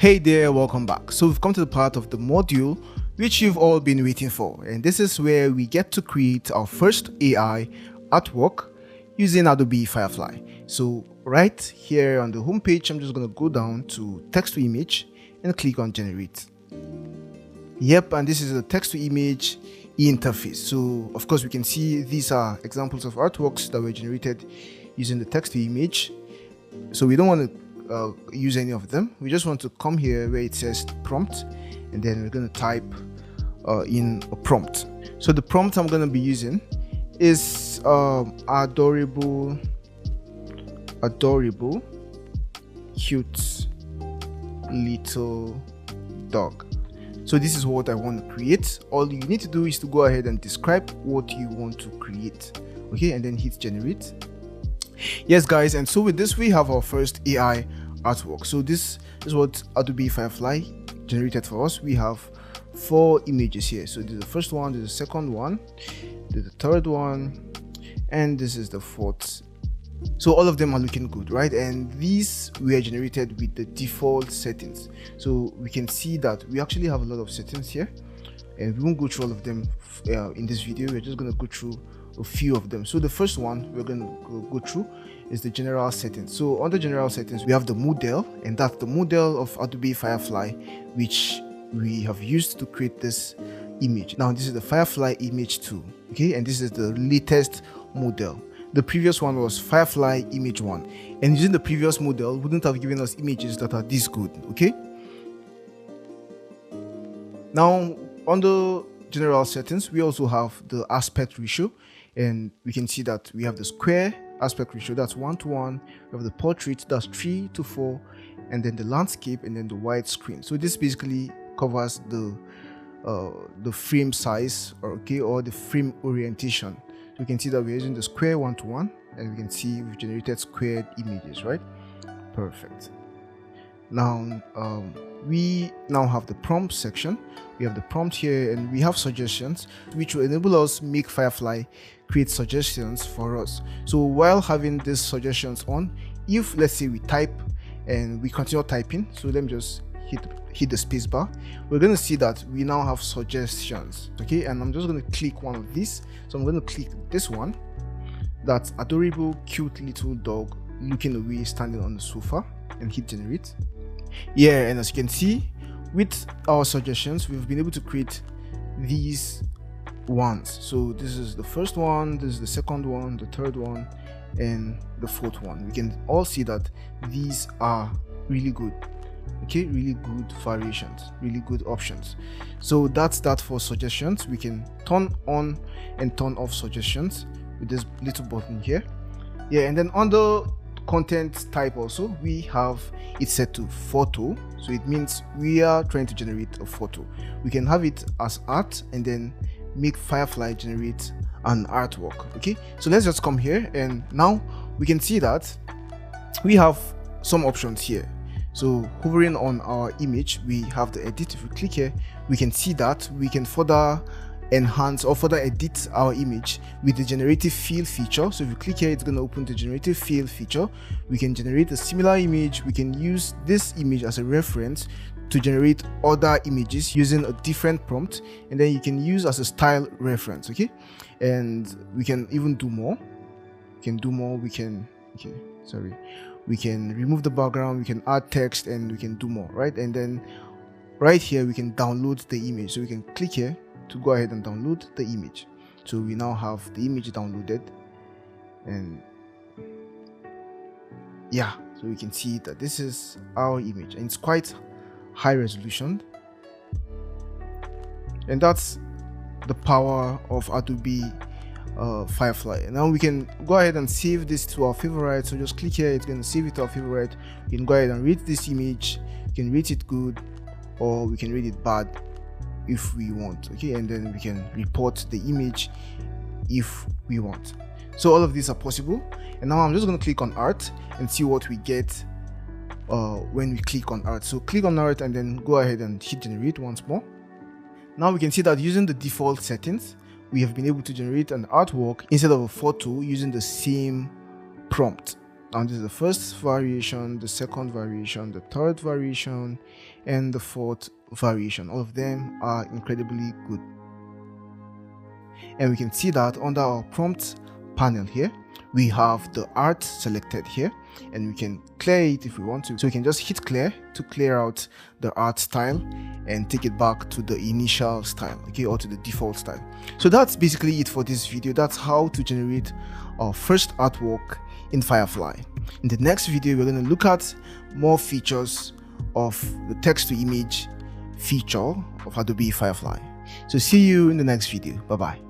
Hey there, welcome back. So we've come to the part of the module which you've all been waiting for, and this is where we get to create our first AI artwork using Adobe Firefly. So right here on the home page, I'm just going to go down to text to image and click on generate. Yep, and this is a text to image interface. So of course we can see these are examples of artworks that were generated using the text to image. So we don't want to use any of them. We just want to come here where it says prompt, and then we're going to type in a prompt. So the prompt I'm going to be using is adorable cute little dog. So this is what I want to create. All you need to do is to go ahead and describe what you want to create, okay, and then hit generate. Yes guys, and so with this we have our first AI artwork. So this is what Adobe Firefly generated for us. We have 4 images here. So this is the first one, this is the second one, this is the third one, and this is the fourth. So all of them are looking good, right? And these were generated with the default settings. So we can see that we actually have a lot of settings here, and we won't go through all of them in this video. We're just going to go through a few of them. So the first one we're going to go through is the general settings. So under general settings we have the model, and that's the model of Adobe Firefly which we have used to create this image. Now this is the Firefly image 2, okay, and this is the latest model. The previous one was Firefly image 1, and using the previous model wouldn't have given us images that are this good, okay. Now on the general settings we also have the aspect ratio, and we can see that we have the square aspect ratio, that's 1:1. We have the portrait, that's 3:4, and then the landscape, and then the widescreen. So this basically covers the frame size, okay, or the frame orientation. So we can see that we're using the square 1:1, and we can see we've generated squared images, right? Perfect. Now we now have the prompt section. We have the prompt here, and we have suggestions which will enable us make Firefly create suggestions for us. So while having these suggestions on, if let's say we type and we continue typing, so let me just hit the space bar, we're going to see that we now have suggestions, okay, and I'm just going to click one of these. So I'm going to click this one, that's adorable cute little dog looking away standing on the sofa, and hit generate. Yeah, and as you can see with our suggestions we've been able to create these ones. So this is the first one, this is the second one, the third one, and the fourth one. We can all see that these are really good, okay, really good variations, really good options. So that's that for suggestions. We can turn on and turn off suggestions with this little button here. Yeah, and then on the content type also we have it set to photo, so it means we are trying to generate a photo. We can have it as art and then make Firefly generate an artwork, okay. So let's just come here, and now we can see that we have some options here. So hovering on our image we have the edit. If we click here we can see that we can further enhance or further edit our image with the generative fill feature. So if you click here it's going to open the generative fill feature. We can generate a similar image. We can use this image as a reference to generate other images using a different prompt, and then you can use as a style reference, okay. And we can even do more. We can remove the background, we can add text, and we can do more, right? And then right here we can download the image. So we can click here to go ahead and download the image. So we now have the image downloaded, and yeah, so we can see that this is our image, and it's quite high resolution, and that's the power of Adobe Firefly. And now we can go ahead and save this to our favorite. So just click here, it's going to save it to our favorite. We can go ahead and rate this image. We can rate it good, or we can rate it bad if we want, okay, and then we can report the image if we want. So all of these are possible, and now I'm just going to click on art and see what we get when we click on art. So click on art and then go ahead and hit generate once more. Now we can see that using the default settings we have been able to generate an artwork instead of a photo using the same prompt. And this is the first variation, the second variation, the third variation, and the fourth variation. All of them are incredibly good. And we can see that under our prompt panel here, we have the art selected here, and we can clear it if we want to. So we can just hit clear to clear out the art style and take it back to the initial style, okay, or to the default style. So that's basically it for this video. That's how to generate our first artwork in Firefly. In the next video, we're going to look at more features of the text to image feature of Adobe Firefly. So see you in the next video. Bye bye.